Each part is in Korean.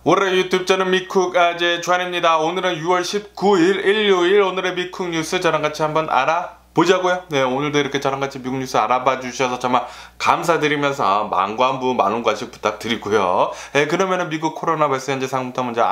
올해 유튜브 저는 미쿡 아재 주한입니다. 오늘은 6월 19일 일요일 오늘의 미쿡 뉴스 저랑 같이 한번 알아보자고요. 네, 오늘도 이렇게 저랑 같이 미국 뉴스 알아봐 주셔서 정말 감사드리면서 만관부 만원관씩 부탁드리고요. 네, 그러면은 미국 코로나 바이러스 현재 상황부터 먼저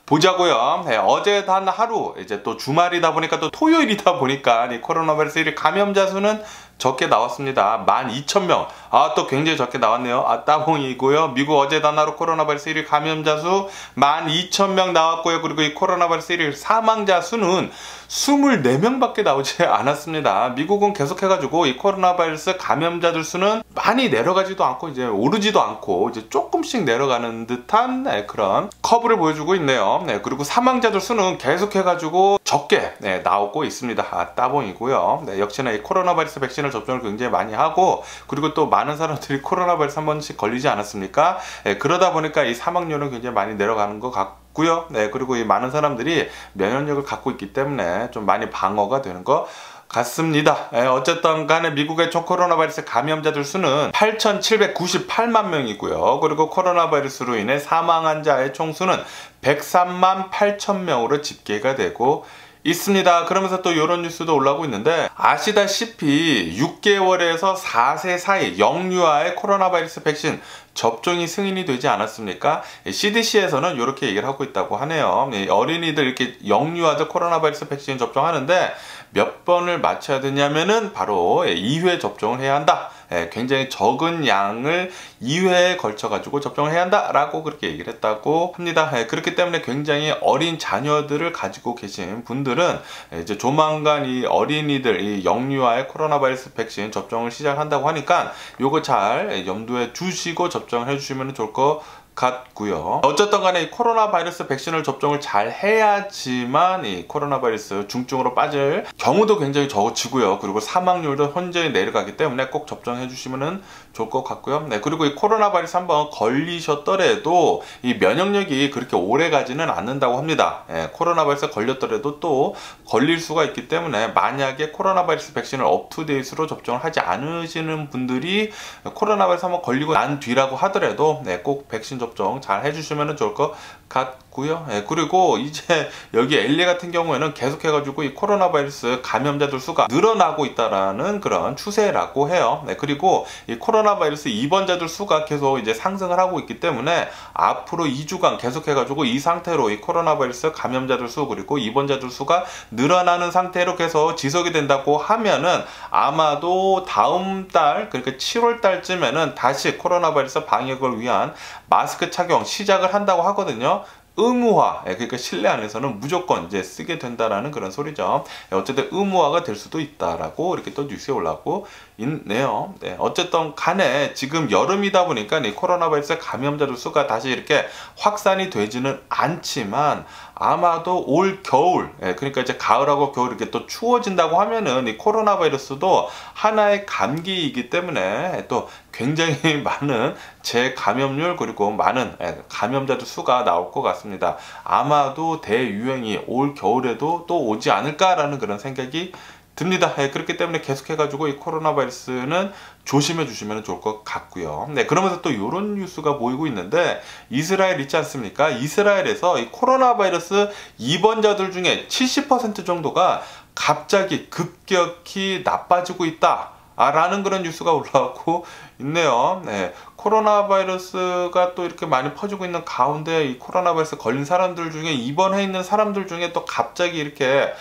보자고요. 네, 어제 단 하루 이제 또 주말이다 보니까 또 토요일이다 보니까 이 코로나 바이러스 1일 감염자 수는 적게 나왔습니다. 12,000명. 또 굉장히 적게 나왔네요. 따봉이고요. 미국 어제 단 하루 코로나 바이러스 1일 감염자 수 12,000명 나왔고요. 그리고 이 코로나 바이러스 1일 사망자 수는 24명밖에 나오지 않았습니다. 미국은 계속해가지고 이 코로나 바이러스 감염자들 수는 많이 내려가지도 않고 이제 오르지도 않고 이제 조금씩 내려가는 듯한 그런 커브를 보여주고 있네요. 네, 그리고 사망자들 수는 계속해가지고 적게 나오고 있습니다. 따봉이고요. 네, 역시나 이 코로나 바이러스 백신을 접종을 굉장히 많이 하고 그리고 또 많은 사람들이 코로나 바이러스 한 번씩 걸리지 않았습니까? 그러다 보니까 이 사망률은 굉장히 많이 내려가는 것 같고요. 네, 그리고 이 많은 사람들이 면역력을 갖고 있기 때문에 좀 많이 방어가 되는 것 같습니다. 어쨌든 간에 미국의 총 코로나 바이러스 감염자들 수는 8,798만 명이고요. 그리고 코로나 바이러스로 인해 사망한 자의 총수는 103만 8천 명으로 집계가 되고 있습니다. 그러면서 또 이런 뉴스도 올라오고 있는데 아시다시피 6개월에서 4세 사이 영유아의 코로나 바이러스 백신 접종이 승인이 되지 않았습니까? CDC에서는 이렇게 얘기를 하고 있다고 하네요. 어린이들 이렇게 영유아들 코로나 바이러스 백신 접종하는데 몇 번을 맞춰야 되냐면은 바로 2회 접종을 해야 한다. 굉장히 적은 양을 2회에 걸쳐 가지고 접종을 해야 한다 라고 그렇게 얘기를 했다고 합니다. 그렇기 때문에 굉장히 어린 자녀들을 가지고 계신 분들은 이제 조만간 이 어린이들 이 영유아의 코로나 바이러스 백신 접종을 시작한다고 하니까 요거 잘 염두에 두시고 접종을 해주시면 좋을 것 같고요. 어쨌든 간에 이 코로나 바이러스 백신을 접종을 잘 해야지만 이 코로나 바이러스 중증으로 빠질 경우도 굉장히 적어지고요. 그리고 사망률도 현저히 내려가기 때문에 꼭 접종해 주시면 좋을 것 같고요. 네, 그리고 이 코로나 바이러스 한번 걸리셨더라도 이 면역력이 그렇게 오래 가지는 않는다고 합니다. 코로나 바이러스 걸렸더라도 또 걸릴 수가 있기 때문에 만약에 코로나 바이러스 백신을 업투데이트로 접종을 하지 않으시는 분들이 코로나 바이러스 한번 걸리고 난 뒤라고 하더라도 꼭 백신 접종 잘 해주시면 좋을 것 같고요. 그리고 이제 여기 LA 같은 경우에는 계속해가지고 이 코로나 바이러스 감염자들 수가 늘어나고 있다라는 그런 추세라고 해요. 그리고 이 코로나 바이러스 입원자들 수가 계속 이제 상승을 하고 있기 때문에 앞으로 2주간 계속해가지고 이 상태로 이 코로나 바이러스 감염자들 수 그리고 입원자들 수가 늘어나는 상태로 계속 지속이 된다고 하면은 아마도 다음 달 그러니까 7월 달쯤에는 다시 코로나 바이러스 방역을 위한 마스크 착용 시작을 한다고 하거든요. 의무화, 그러니까 실내 안에서는 무조건 이제 쓰게 된다라는 그런 소리죠. 어쨌든 의무화가 될 수도 있다라고 이렇게 또 뉴스에 올라오고 있네요. 네, 어쨌든 간에 지금 여름이다 보니까 이 코로나 바이러스 감염자들 수가 다시 이렇게 확산이 되지는 않지만 아마도 올 겨울, 그러니까 이제 가을하고 겨울 이렇게 또 추워진다고 하면은 이 코로나 바이러스도 하나의 감기이기 때문에 또 굉장히 많은 재감염률 그리고 많은 감염자들 수가 나올 것 같습니다. 아마도 대유행이 올 겨울에도 또 오지 않을까라는 그런 생각이 듭니다. 그렇기 때문에 계속해가지고 이 코로나 바이러스는 조심해 주시면 좋을 것 같고요. 네, 그러면서 또 이런 뉴스가 보이고 있는데 이스라엘 있지 않습니까? 이스라엘에서 이 코로나 바이러스 입원자들 중에 70% 정도가 갑자기 급격히 나빠지고 있다. 라는 그런 뉴스가 올라오고 있네요. 네, 코로나 바이러스가 또 이렇게 많이 퍼지고 있는 가운데 이 코로나 바이러스 걸린 사람들 중에 입원해 있는 사람들 중에 또 갑자기 이렇게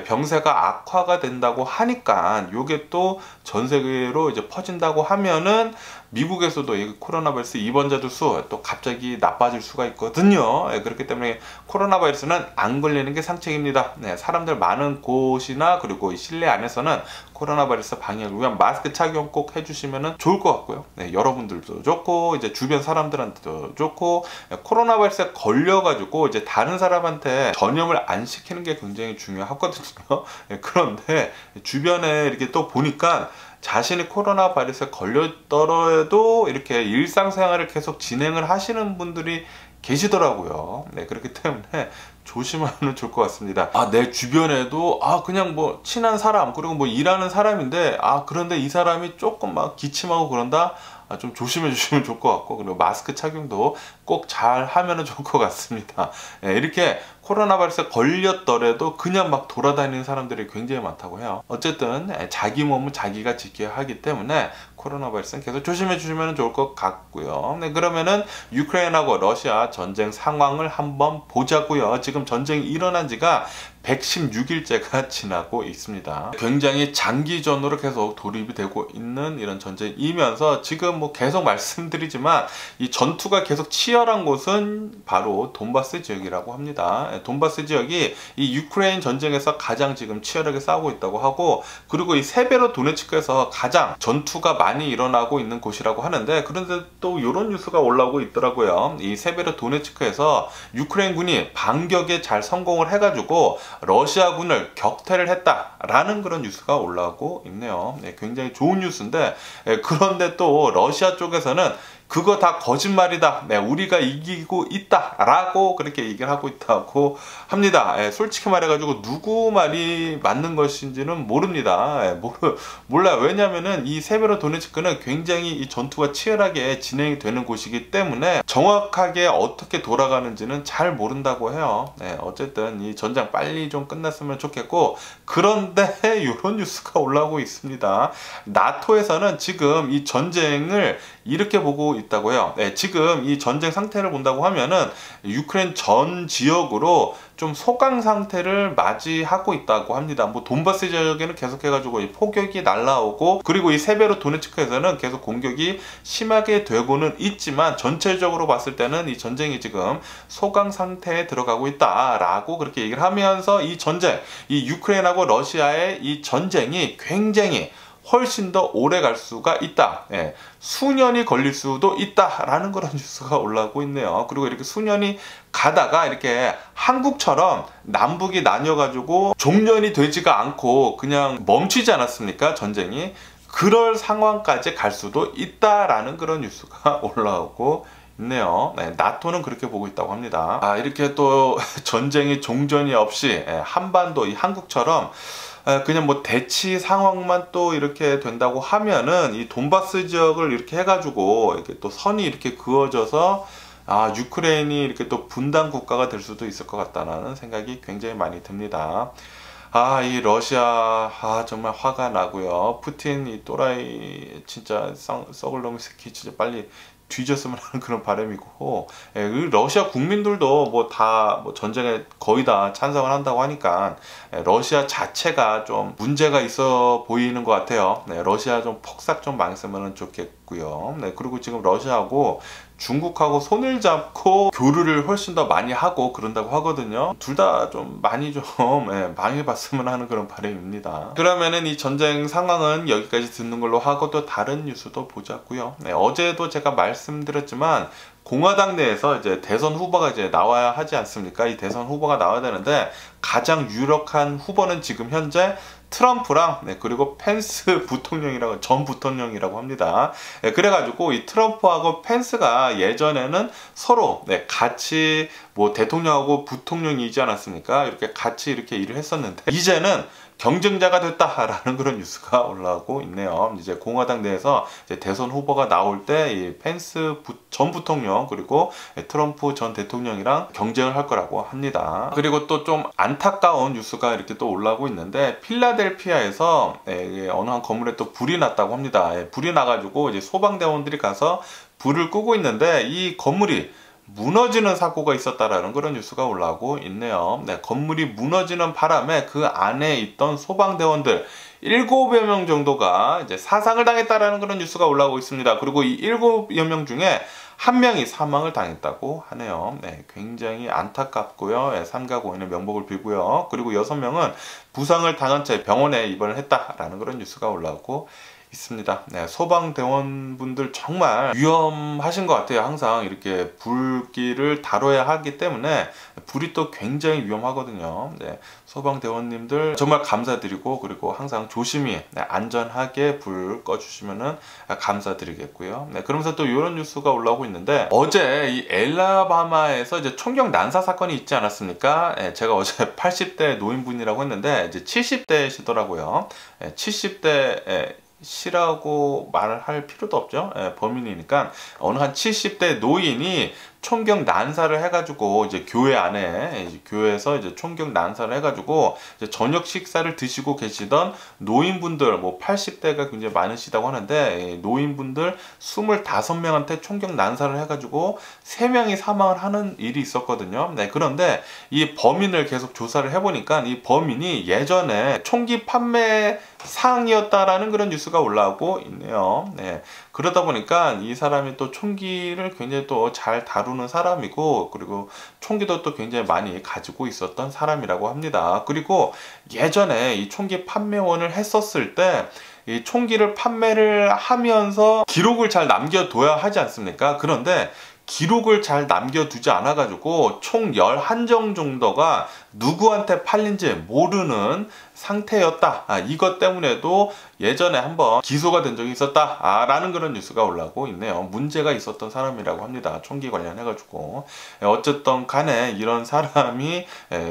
병세가 악화가 된다고 하니까 요게 또 전 세계로 이제 퍼진다고 하면은 미국에서도 이 코로나 바이러스 입원자들 수 또 갑자기 나빠질 수가 있거든요. 그렇기 때문에 코로나 바이러스는 안 걸리는 게 상책입니다. 네, 사람들 많은 곳이나 그리고 실내 안에서는 코로나 바이러스 방역을 위한 마스크 착용 꼭 해주시면 좋을 것 같고요. 네, 여러분들도 좋고 이제 주변 사람들한테도 좋고 코로나 바이러스에 걸려가지고 이제 다른 사람한테 전염을 안 시키는 게 굉장히 중요하거든요. 그런데 주변에 이렇게 또 보니까 자신이 코로나 바이러스에 걸렸더라도 이렇게 일상생활을 계속 진행을 하시는 분들이 계시더라고요. 네, 그렇기 때문에 조심하면 좋을 것 같습니다. 내 주변에도 그냥 뭐 친한 사람 그리고 뭐 일하는 사람인데 그런데 이 사람이 조금 막 기침하고 그런다. 좀 조심해 주시면 좋을 것 같고, 그리고 마스크 착용도 꼭 잘 하면 좋을 것 같습니다. 이렇게 코로나 바이러스에 걸렸더라도 그냥 막 돌아다니는 사람들이 굉장히 많다고 해요. 어쨌든 자기 몸은 자기가 지켜야 하기 때문에 코로나 바이러스는 계속 조심해 주시면 좋을 것 같고요. 그러면은 유크레인하고 러시아 전쟁 상황을 한번 보자고요. 지금 전쟁이 일어난 지가 116일째가 지나고 있습니다. 굉장히 장기전으로 계속 돌입이 되고 있는 이런 전쟁이면서 지금 뭐 계속 말씀드리지만 이 전투가 계속 치열한 곳은 바로 돈바스 지역이라고 합니다. 돈바스 지역이 이 유크레인 전쟁에서 가장 지금 치열하게 싸우고 있다고 하고, 그리고 이 세베로도네츠크에서 가장 전투가 많이 일어나고 있는 곳이라고 하는데, 그런데 또 이런 뉴스가 올라오고 있더라고요. 이 세베로도네츠크에서 유크레인군이 반격에 잘 성공을 해가지고 러시아군을 격퇴를 했다라는 그런 뉴스가 올라오고 있네요. 굉장히 좋은 뉴스인데, 그런데 또 러시아 쪽에서는 그거 다 거짓말이다. 우리가 이기고 있다. 라고 그렇게 얘기를 하고 있다고 합니다. 솔직히 말해가지고 누구 말이 맞는 것인지는 모릅니다. 몰라요. 왜냐면은 이 세베로도네츠크는 굉장히 이 전투가 치열하게 진행이 되는 곳이기 때문에 정확하게 어떻게 돌아가는지는 잘 모른다고 해요. 어쨌든 이 전장 빨리 좀 끝났으면 좋겠고, 그런데 이런 뉴스가 올라오고 있습니다. 나토에서는 지금 이 전쟁을 이렇게 보고 있다고 해요. 지금 이 전쟁 상태를 본다고 하면은 유크레인 전 지역으로 좀 소강 상태를 맞이하고 있다고 합니다. 뭐 돈바스 지역에는 계속해가지고 폭격이 날라오고, 그리고 이 세베로도네츠크에서는 계속 공격이 심하게 되고는 있지만 전체적으로 봤을 때는 이 전쟁이 지금 소강 상태에 들어가고 있다라고 그렇게 얘기를 하면서 이 전쟁, 이 유크레인하고 러시아의 이 전쟁이 굉장히 훨씬 더 오래 갈 수가 있다. 수년이 걸릴 수도 있다라는 그런 뉴스가 올라오고 있네요. 그리고 이렇게 수년이 가다가 이렇게 한국처럼 남북이 나뉘어가지고 종전이 되지가 않고 그냥 멈추지 않았습니까? 전쟁이. 그럴 상황까지 갈 수도 있다라는 그런 뉴스가 올라오고 있네요. 나토는 그렇게 보고 있다고 합니다. 이렇게 또 전쟁이 종전이 없이 한반도, 이 한국처럼 그냥 뭐 대치 상황만 또 이렇게 된다고 하면은 이 돈바스 지역을 이렇게 해가지고 이렇게 또 선이 이렇게 그어져서 유크레인이 이렇게 또 분단 국가가 될 수도 있을 것 같다는 생각이 굉장히 많이 듭니다. 이 러시아 정말 화가 나고요. 푸틴 이 또라이 진짜 썩을 놈의 새끼 진짜 빨리 뒤졌으면 하는 그런 바람이고, 러시아 국민들도 뭐 다 전쟁에 거의 다 찬성을 한다고 하니까 러시아 자체가 좀 문제가 있어 보이는 것 같아요. 러시아 좀 폭삭 좀 망했으면 좋겠고요. 그리고 지금 러시아하고 중국하고 손을 잡고 교류를 훨씬 더 많이 하고 그런다고 하거든요. 둘 다 좀 많이 좀 망해봤으면 하는 그런 바람입니다. 그러면은 이 전쟁 상황은 여기까지 듣는 걸로 하고, 또 다른 뉴스도 보자고요. 어제도 제가 말씀드렸지만 공화당 내에서 이제 대선 후보가 이제 나와야 하지 않습니까? 이 대선 후보가 나와야 되는데 가장 유력한 후보는 지금 현재 트럼프랑 그리고 펜스 부통령이라고, 전 부통령이라고 합니다. 그래가지고 이 트럼프하고 펜스가 예전에는 서로 같이 뭐 대통령하고 부통령이지 않았습니까? 이렇게 같이 이렇게 일을 했었는데 이제는 경쟁자가 됐다라는 그런 뉴스가 올라오고 있네요. 이제 공화당 내에서 이제 대선 후보가 나올 때 이 펜스 전 부통령 그리고 트럼프 전 대통령이랑 경쟁을 할 거라고 합니다. 그리고 또 좀 안타까운 뉴스가 이렇게 또 올라오고 있는데, 필라델피아에서 어느 한 건물에 또 불이 났다고 합니다. 불이 나가지고 이제 소방대원들이 가서 불을 끄고 있는데 이 건물이 무너지는 사고가 있었다라는 그런 뉴스가 올라오고 있네요. 건물이 무너지는 바람에 그 안에 있던 소방대원들 7여 명 정도가 이제 사상을 당했다라는 그런 뉴스가 올라오고 있습니다. 그리고 이 7여 명 중에 한 명이 사망을 당했다고 하네요. 굉장히 안타깝고요. 삼가 고인의 명복을 빌고요. 그리고 6명은 부상을 당한 채 병원에 입원을 했다라는 그런 뉴스가 올라오고 있습니다. 네, 소방대원분들 정말 위험하신 것 같아요. 항상 이렇게 불길을 다뤄야 하기 때문에 불이 또 굉장히 위험하거든요. 네, 소방대원님들 정말 감사드리고, 그리고 항상 조심히 안전하게 불 꺼주시면 감사드리겠고요. 네, 그러면서 또 이런 뉴스가 올라오고 있는데, 어제 이 엘라바마에서 이제 총격 난사 사건이 있지 않았습니까? 네, 제가 어제 80대 노인분이라고 했는데 이제 70대시더라고요. 70대 시라고 말할 필요도 없죠. 범인이니까. 어느 한 70대 노인이 총격 난사를 해가지고 이제 교회 안에 교회에서 이제 총격 난사를 해가지고 이제 저녁 식사를 드시고 계시던 노인분들, 뭐 80대가 굉장히 많으시다고 하는데, 노인분들 25명한테 총격 난사를 해가지고 3명이 사망을 하는 일이 있었거든요. 네, 그런데 이 범인을 계속 조사를 해보니까 이 범인이 예전에 총기 판매 상이었다라는 그런 뉴스가 올라오고 있네요. 네, 그러다 보니까 이 사람이 또 총기를 굉장히 또 잘 다루는 사람이고, 그리고 총기도 또 굉장히 많이 가지고 있었던 사람이라고 합니다. 그리고 예전에 이 총기 판매원을 했었을 때 이 총기를 판매를 하면서 기록을 잘 남겨둬야 하지 않습니까? 그런데 기록을 잘 남겨두지 않아가지고 총 11정 정도가 누구한테 팔린지 모르는 상태였다. 이것 때문에도 예전에 한번 기소가 된 적이 있었다 라는 그런 뉴스가 올라오고 있네요. 문제가 있었던 사람이라고 합니다. 총기 관련해가지고. 어쨌든 간에 이런 사람이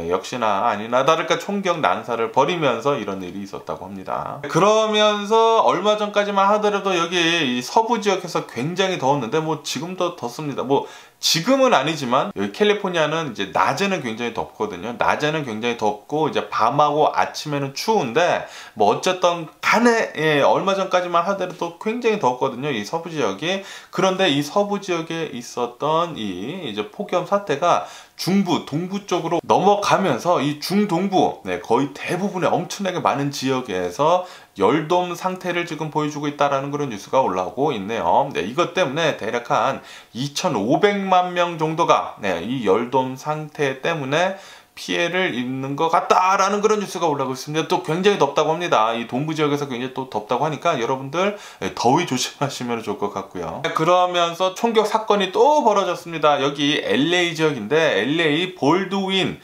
역시나 아니나 다를까 총격 난사를 벌이면서 이런 일이 있었다고 합니다. 그러면서 얼마 전까지만 하더라도 여기 이 서부 지역에서 굉장히 더웠는데, 뭐 지금도 덥습니다. 뭐 지금은 아니지만 여기 캘리포니아는 이제 낮에는 굉장히 덥거든요. 낮에는 굉장히 덥고 이제 밤하고 아침에는 추운데, 뭐 어쨌든 간에 얼마 전까지만 하더라도 굉장히 덥거든요, 이 서부 지역이. 그런데 이 서부 지역에 있었던 이 이제 폭염 사태가 중부, 동부 쪽으로 넘어가면서 이 중동부, 거의 대부분의 엄청나게 많은 지역에서 열돔 상태를 지금 보여주고 있다라는 그런 뉴스가 올라오고 있네요. 이것 때문에 대략 한 2,500만 명 정도가 이 열돔 상태 때문에 피해를 입는 것 같다라는 그런 뉴스가 올라오고 있습니다. 또 굉장히 덥다고 합니다. 이 동부 지역에서 굉장히 또 덥다고 하니까 여러분들 더위 조심하시면 좋을 것 같고요. 그러면서 총격 사건이 또 벌어졌습니다. 여기 LA 지역인데, LA 볼드윈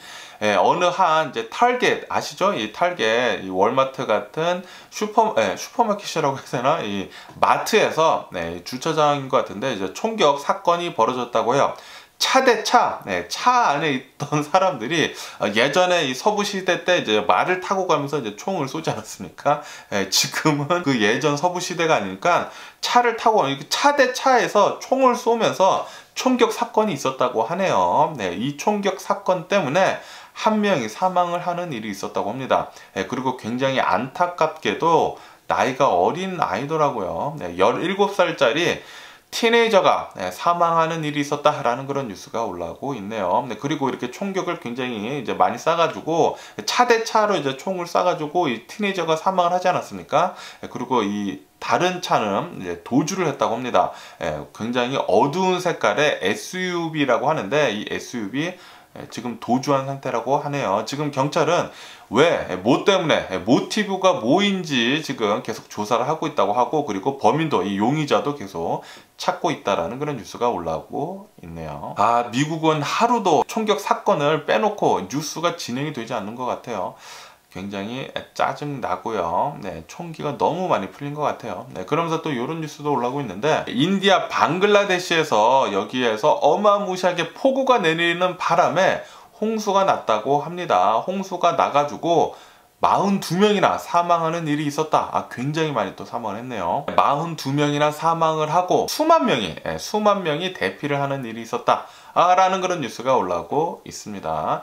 어느 한 이제 타겟 아시죠? 이 타겟, 이 월마트 같은 슈퍼마켓이라고 해야 되나? 이 마트에서 주차장인 것 같은데 이제 총격 사건이 벌어졌다고 해요. 차 대 차, 차 안에 있던 사람들이 예전에 이 서부 시대 때 이제 말을 타고 가면서 이제 총을 쏘지 않았습니까? 지금은 그 예전 서부 시대가 아니니까 차를 타고 차 대 차에서 총을 쏘면서 총격 사건이 있었다고 하네요. 이 총격 사건 때문에 한 명이 사망을 하는 일이 있었다고 합니다. 그리고 굉장히 안타깝게도 나이가 어린 아이더라고요. 17살짜리 티네이저가 사망하는 일이 있었다라는 그런 뉴스가 올라오고 있네요. 그리고 이렇게 총격을 굉장히 이제 많이 쏴가지고 차 대 차로 이제 총을 쏴가지고 이 티네이저가 사망을 하지 않았습니까? 그리고 이 다른 차는 이제 도주를 했다고 합니다. 굉장히 어두운 색깔의 SUV라고 하는데, 이 SUV 지금 도주한 상태라고 하네요. 지금 경찰은 왜, 뭐 때문에, 모티브가 뭐인지 지금 계속 조사를 하고 있다고 하고, 그리고 범인도, 이 용의자도 계속 찾고 있다라는 그런 뉴스가 올라오고 있네요. 미국은 하루도 총격 사건을 빼놓고 뉴스가 진행이 되지 않는 것 같아요. 굉장히 짜증 나고요. 총기가 너무 많이 풀린 것 같아요. 그러면서 또 이런 뉴스도 올라오고 있는데, 인디아 방글라데시에서 여기에서 어마무시하게 폭우가 내리는 바람에 홍수가 났다고 합니다. 홍수가 나가지고 42명이나 사망하는 일이 있었다. 굉장히 많이 또 사망을 했네요. 42명이나 사망을 하고 수만 명이 대피를 하는 일이 있었다 라는 그런 뉴스가 올라오고 있습니다.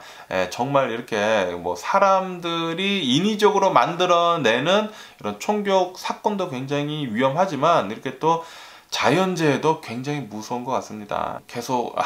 정말 이렇게 뭐 사람들이 인위적으로 만들어내는 이런 총격 사건도 굉장히 위험하지만, 이렇게 또 자연재해도 굉장히 무서운 것 같습니다. 계속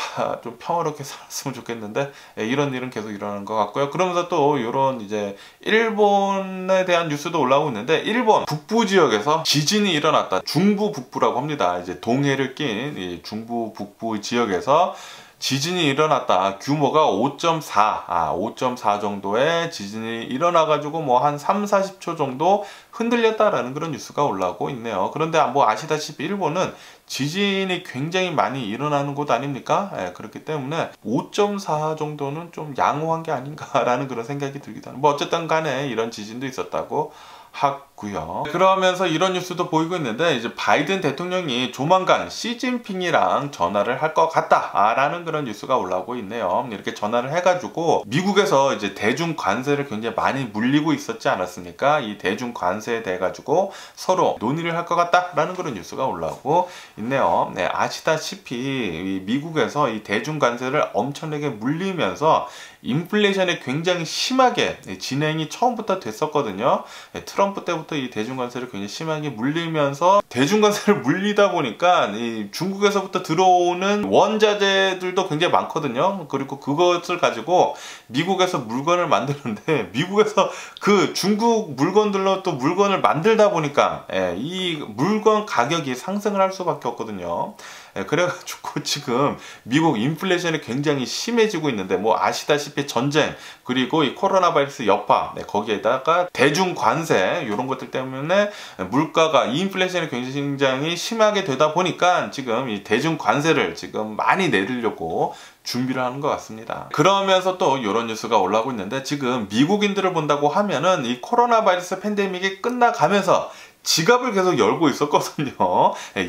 좀 평화롭게 살았으면 좋겠는데 이런 일은 계속 일어나는 것 같고요. 그러면서 또 이런 이제 일본에 대한 뉴스도 올라오고 있는데, 일본 북부 지역에서 지진이 일어났다. 중부 북부라고 합니다. 이제 동해를 낀 이 중부 북부 지역에서 지진이 일어났다. 규모가 5.4 정도의 지진이 일어나가지고 뭐 한 3-40초 정도 흔들렸다라는 그런 뉴스가 올라오고 있네요. 그런데 뭐 아시다시피 일본은 지진이 굉장히 많이 일어나는 곳 아닙니까? 예, 그렇기 때문에 5.4 정도는 좀 양호한 게 아닌가라는 그런 생각이 들기도 합니다. 뭐 어쨌든 간에 이런 지진도 있었다고 하고요. 그러면서 이런 뉴스도 보이고 있는데 이제 바이든 대통령이 조만간 시진핑이랑 전화를 할 것 같다라는 그런 뉴스가 올라오고 있네요. 이렇게 전화를 해가지고 미국에서 이제 대중 관세를 굉장히 많이 물리고 있었지 않았습니까? 이 대중 관세에 대해 가지고 서로 논의를 할 것 같다라는 그런 뉴스가 올라오고 있네요. 네, 아시다시피 이 미국에서 이 대중 관세를 엄청나게 물리면서 인플레이션이 굉장히 심하게 진행이 처음부터 됐었거든요. 트럼프 때부터 이 대중관세를 굉장히 심하게 물리면서 대중관세를 물리다 보니까 이 중국에서부터 들어오는 원자재들도 굉장히 많거든요. 그리고 그것을 가지고 미국에서 물건을 만드는데 미국에서 그 중국 물건들로 또 물건을 만들다 보니까 이 물건 가격이 상승을 할 수밖에 없거든요. 그래가지고 지금 미국 인플레이션이 굉장히 심해지고 있는데 뭐 아시다시피 전쟁 그리고 이 코로나 바이러스 여파 거기에다가 대중 관세 이런 것들 때문에 물가가 인플레이션이 굉장히 심하게 되다 보니까 지금 이 대중 관세를 지금 많이 내리려고 준비를 하는 것 같습니다. 그러면서 또 이런 뉴스가 올라오고 있는데 지금 미국인들을 본다고 하면은 이 코로나 바이러스 팬데믹이 끝나가면서 지갑을 계속 열고 있었거든요.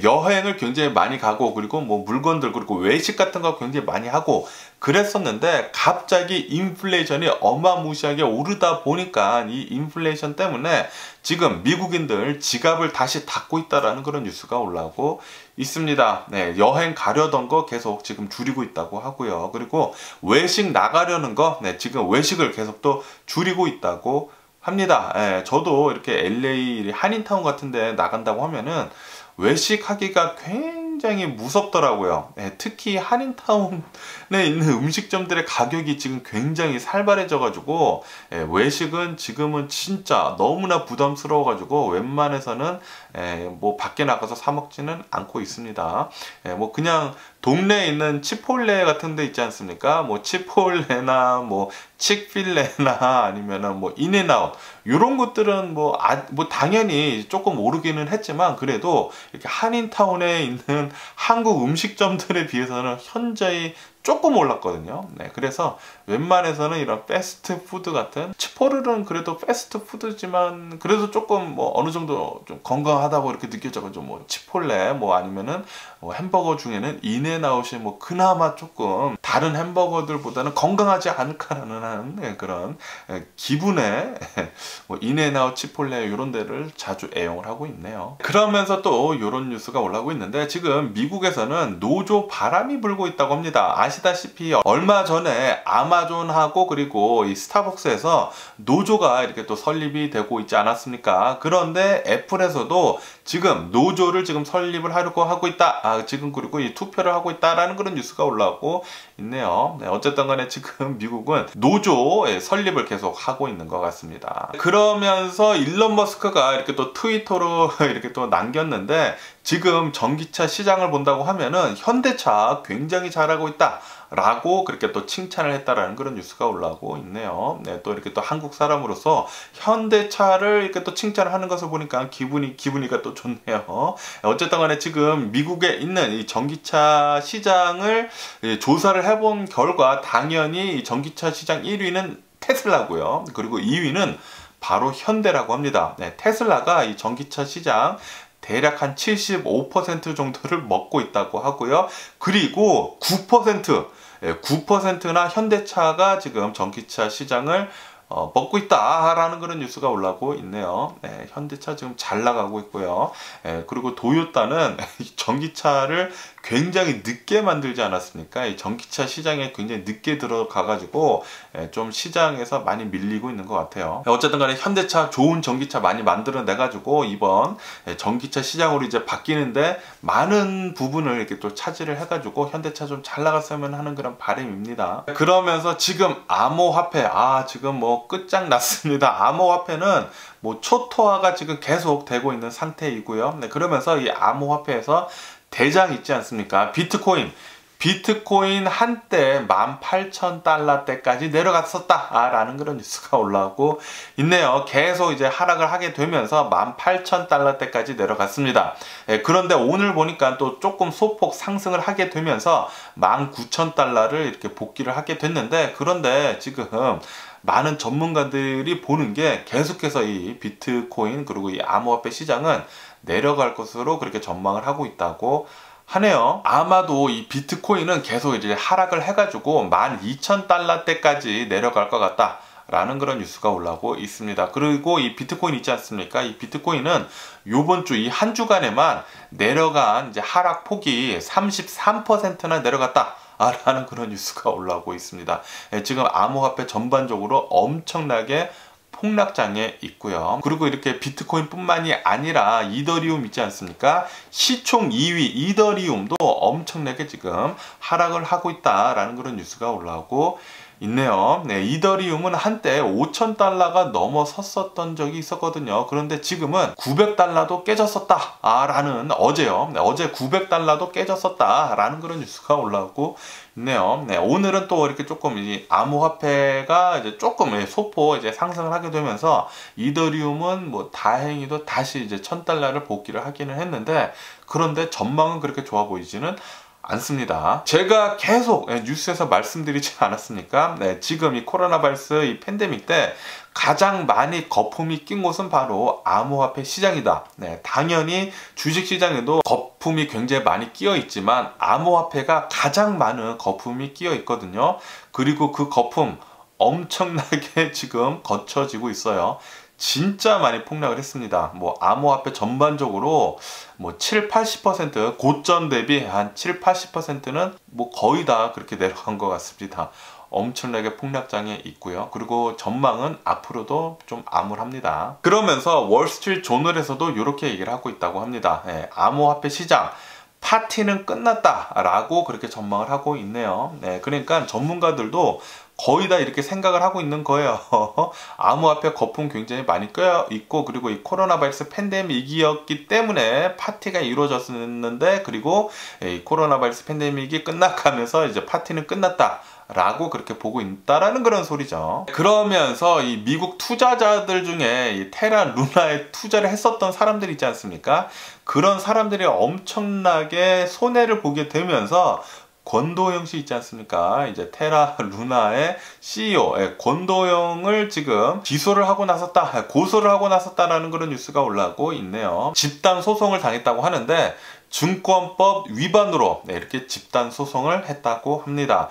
여행을 굉장히 많이 가고 그리고 뭐 물건들 그리고 외식 같은 거 굉장히 많이 하고 그랬었는데 갑자기 인플레이션이 어마무시하게 오르다 보니까 이 인플레이션 때문에 지금 미국인들 지갑을 다시 닫고 있다라는 그런 뉴스가 올라오고 있습니다. 네, 여행 가려던 거 계속 지금 줄이고 있다고 하고요. 그리고 외식 나가려는 거 지금 외식을 계속 또 줄이고 있다고 합니다. 저도 이렇게 LA 한인타운 같은 데 나간다고 하면은 외식하기가 굉장히 무섭더라고요. 특히 한인타운에 있는 음식점들의 가격이 지금 굉장히 살벌해져 가지고 외식은 지금은 진짜 너무나 부담스러워 가지고 웬만해서는 뭐 밖에 나가서 사 먹지는 않고 있습니다. 뭐 그냥 동네에 있는 치폴레 같은 데 있지 않습니까? 뭐 치폴레나 뭐 칙필레나 아니면은 뭐 인앤아웃 이런 것들은 뭐 당연히 조금 오르기는 했지만 그래도 이렇게 한인타운에 있는 한국 음식점들에 비해서는 현저히 조금 올랐거든요. 그래서 웬만해서는 이런 패스트푸드 같은 치포르는 그래도 패스트푸드지만 그래도 조금 뭐 어느 정도 좀 건강하다고 이렇게 느껴져가지고 뭐 치폴레 뭐 아니면은 뭐 햄버거 중에는 인앤아웃이 뭐 그나마 조금 다른 햄버거들보다는 건강하지 않을까라는 그런 기분에 뭐 인앤아웃 치폴레 이런 데를 자주 애용을 하고 있네요. 그러면서 또 이런 뉴스가 올라오고 있는데 지금 미국에서는 노조 바람이 불고 있다고 합니다. 아시다시피 얼마 전에 아마존하고 그리고 이 스타벅스에서 노조가 이렇게 또 설립이 되고 있지 않았습니까? 그런데 애플에서도 지금 노조를 지금 설립을 하려고 하고 있다. 지금 그리고 이 투표를 하고 있다라는 그런 뉴스가 올라오고 있네요. 어쨌든 간에 지금 미국은 노조 설립을 계속 하고 있는 것 같습니다. 그러면서 일론 머스크가 이렇게 또 트위터로 이렇게 또 남겼는데 지금 전기차 시장을 본다고 하면은 현대차 굉장히 잘하고 있다 라고 그렇게 또 칭찬을 했다라는 그런 뉴스가 올라오고 있네요. 또 이렇게 또 한국 사람으로서 현대차를 이렇게 또 칭찬을 하는 것을 보니까 기분이가 또 좋네요. 어쨌든 간에 지금 미국에 있는 이 전기차 시장을 조사를 해본 결과 당연히 이 전기차 시장 1위는 테슬라고요. 그리고 2위는 바로 현대라고 합니다. 테슬라가 이 전기차 시장 대략 한 75% 정도를 먹고 있다고 하고요. 그리고 9%나 현대차가 지금 전기차 시장을 먹고 있다라는 그런 뉴스가 올라오고 있네요. 현대차 지금 잘 나가고 있고요. 그리고 도요타는 전기차를 굉장히 늦게 만들지 않았습니까? 이 전기차 시장에 굉장히 늦게 들어가가지고 좀 시장에서 많이 밀리고 있는 것 같아요. 어쨌든 간에 현대차 좋은 전기차 많이 만들어내가지고 이번 전기차 시장으로 이제 바뀌는데 많은 부분을 이렇게 또 차지를 해가지고 현대차 좀 잘 나갔으면 하는 그런 바람입니다. 그러면서 지금 암호화폐 지금 뭐 끝장났습니다. 암호화폐는 뭐 초토화가 지금 계속 되고 있는 상태이고요. 그러면서 이 암호화폐에서 대장 있지 않습니까? 비트코인 비트코인 한때 18,000달러대까지 내려갔었다라는 그런 뉴스가 올라오고 있네요. 계속 이제 하락을 하게 되면서 18,000달러대까지 내려갔습니다. 그런데 오늘 보니까 또 조금 소폭 상승을 하게 되면서 19,000달러를 이렇게 복귀를 하게 됐는데, 그런데 지금 많은 전문가들이 보는 게 계속해서 이 비트코인 그리고 이 암호화폐 시장은 내려갈 것으로 그렇게 전망을 하고 있다고 하네요. 아마도 이 비트코인은 계속 이제 하락을 해가지고 12,000달러대까지 내려갈 것 같다 라는 그런 뉴스가 올라오고 있습니다. 그리고 이 비트코인 있지 않습니까? 이 비트코인은 요번 주 이 한 주간에만 내려간 이제 하락 폭이 33%나 내려갔다 라는 그런 뉴스가 올라오고 있습니다. 지금 암호화폐 전반적으로 엄청나게 폭락장에 있고요. 그리고 이렇게 비트코인 뿐만이 아니라 이더리움 있지 않습니까? 시총 2위 이더리움도 엄청나게 지금 하락을 하고 있다라는 그런 뉴스가 올라오고 있네요. 네, 이더리움은 한때 5,000달러가 넘어섰었던 적이 있었거든요. 그런데 지금은 900달러도 깨졌었다라는, 어제요. 네, 어제 900달러도 깨졌었다라는 그런 뉴스가 올라오고 있네요. 네, 오늘은 또 이렇게 조금 이 암호화폐가 이제 조금 소폭 이제 상승을 하게 되면서 이더리움은 뭐 다행히도 다시 이제 1,000달러를 복귀를 하기는 했는데, 그런데 전망은 그렇게 좋아 보이지는 않습니다. 제가 계속 뉴스에서 말씀드리지 않았습니까? 네, 지금 이 코로나 바이러스 이 팬데믹 때 가장 많이 거품이 낀 곳은 바로 암호화폐 시장이다. 네, 당연히 주식시장에도 거품이 굉장히 많이 끼어 있지만 암호화폐가 가장 많은 거품이 끼어 있거든요. 그리고 그 거품 엄청나게 지금 거쳐지고 있어요. 진짜 많이 폭락을 했습니다. 뭐 암호화폐 전반적으로 뭐 7-80% 고점 대비 한 7-80%는 뭐 거의 다 그렇게 내려간 것 같습니다. 엄청나게 폭락장에 있고요. 그리고 전망은 앞으로도 좀 암울합니다. 그러면서 월스트리트 조널에서도 이렇게 얘기를 하고 있다고 합니다. 암호화폐 시장 파티는 끝났다라고 그렇게 전망을 하고 있네요. 그러니까 전문가들도 거의 다 이렇게 생각을 하고 있는 거예요. 암호화폐 거품 굉장히 많이 껴 있고, 그리고 이 코로나 바이러스 팬데믹이었기 때문에 파티가 이루어졌는데, 그리고 이 코로나 바이러스 팬데믹이 끝나가면서 이제 파티는 끝났다 라고 그렇게 보고 있다라는 그런 소리죠. 그러면서 이 미국 투자자들 중에 이 테라 루나에 투자를 했었던 사람들 있지 않습니까? 그런 사람들이 엄청나게 손해를 보게 되면서 권도영 씨 있지 않습니까? 이제 테라 루나의 CEO 권도영을 지금 기소를 하고 나섰다, 고소를 하고 나섰다라는 그런 뉴스가 올라오고 있네요. 집단 소송을 당했다고 하는데 증권법 위반으로 이렇게 집단 소송을 했다고 합니다.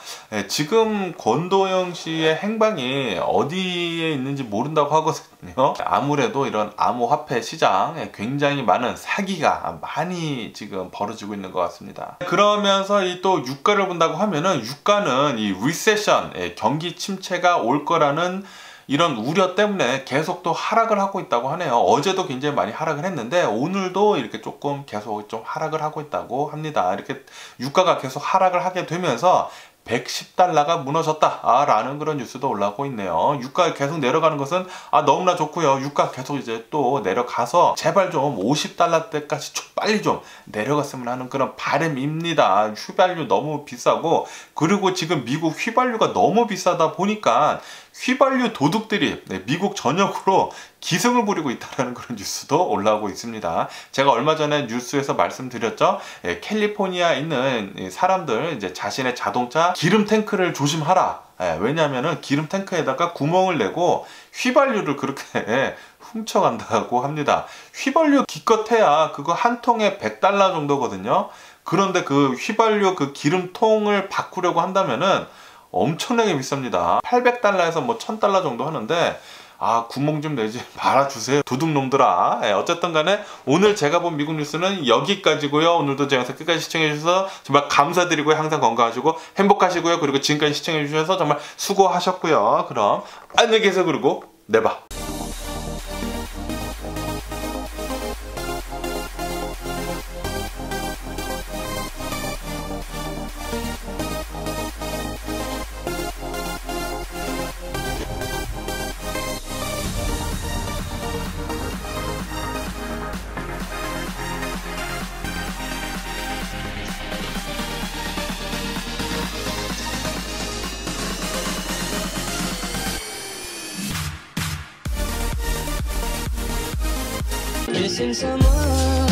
지금 권도영 씨의 행방이 어디에 있는지 모른다고 하거든요. 아무래도 이런 암호화폐 시장에 굉장히 많은 사기가 많이 지금 벌어지고 있는 것 같습니다. 그러면서 이 또 유가를 본다고 하면은, 유가는 이 리세션, 경기 침체가 올 거라는 이런 우려 때문에 계속 또 하락을 하고 있다고 하네요. 어제도 굉장히 많이 하락을 했는데 오늘도 이렇게 조금 계속 좀 하락을 하고 있다고 합니다. 이렇게 유가가 계속 하락을 하게 되면서 110달러가 무너졌다라는 그런 뉴스도 올라오고 있네요. 유가 계속 내려가는 것은 너무나 좋고요. 유가 계속 이제 또 내려가서 제발 좀 50달러대까지 좀 빨리 좀 내려갔으면 하는 그런 바람입니다. 휘발유 너무 비싸고, 그리고 지금 미국 휘발유가 너무 비싸다 보니까 휘발유 도둑들이 미국 전역으로 기승을 부리고 있다는 그런 뉴스도 올라오고 있습니다. 제가 얼마 전에 뉴스에서 말씀드렸죠. 캘리포니아에 있는 사람들 이제 자신의 자동차 기름 탱크를 조심하라. 왜냐하면은 기름 탱크에다가 구멍을 내고 휘발유를 그렇게 훔쳐간다고 합니다. 휘발유 기껏해야 그거 한 통에 100달러 정도거든요. 그런데 그 휘발유 그 기름통을 바꾸려고 한다면은 엄청나게 비쌉니다. 800달러에서 뭐 1000달러 정도 하는데, 구멍 좀 내지 말아주세요, 도둑놈들아. 어쨌든 간에 오늘 제가 본 미국 뉴스는 여기까지고요. 오늘도 제 영상 끝까지 시청해주셔서 정말 감사드리고요. 항상 건강하시고 행복하시고요. 그리고 지금까지 시청해주셔서 정말 수고하셨고요. 그럼 안녕히 계세요. 그리고 내봐. Missing someone